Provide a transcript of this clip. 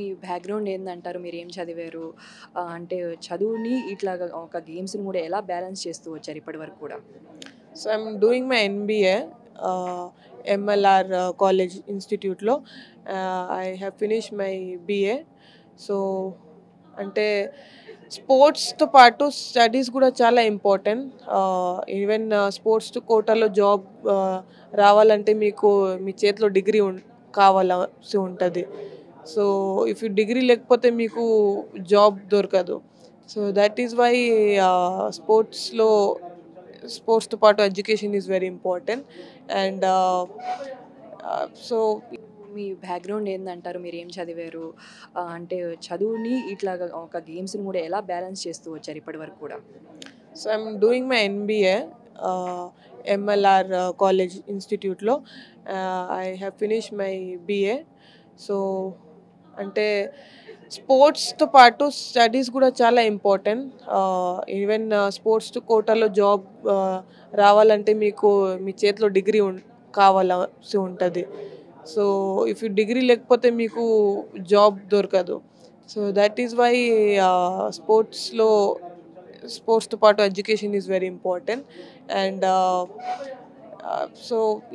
మీ background ఏందంటారు? మీరేం చదివారు? అంటే చదువుని ఇట్లాగా ఒక గేమ్స్‌ని గూడా ఎలా బ్యాలెన్స్ చేస్తూ వచ్చారు ఇప్పటివరకు కూడా? So I'm doing my MBA, MLR College Institute లో. I have finished my BA. So అంటే స్పోర్ట్స్తో పాటు స్టడీస్ కూడా చాలా ఇంపార్టెంట్. ఈవెన్ స్పోర్ట్స్ కోటాలో జాబ్ రావాలంటే మీకు మీ చేతిలో డిగ్రీ కావాల్సి ఉంటుంది. సో ఇఫ్ డిగ్రీ లేకపోతే మీకు జాబ్ దొరకదు. సో దట్ ఈస్ వై స్పోర్ట్స్లో స్పోర్ట్స్తో పాటు education is very important. And so మీ బ్యాక్‌గ్రౌండ్ ఏందంటారు? మీరేం చదివారు? అంటే చదువుని ఇట్లాగా ఒక గేమ్స్‌ని గూడా ఎలా బ్యాలెన్స్ చేస్తూ వచ్చారు ఇప్పటివరకు కూడా? So I'm doing my MBA, MLR College Institute లో. I have finish my BA. So అంటే స్పోర్ట్స్తో పాటు స్టడీస్ కూడా చాలా ఇంపార్టెంట్. ఈవెన్ స్పోర్ట్స్ కోటాలో జాబ్ రావాలంటే మీకు మీ చేతిలో డిగ్రీ కావాల్సి ఉంటుంది. సో ఇఫ్ డిగ్రీ లేకపోతే మీకు జాబ్ దొరకదు. సో దట్ ఈస్ వై స్పోర్ట్స్లో స్పోర్ట్స్తో పాటు education is very important. And so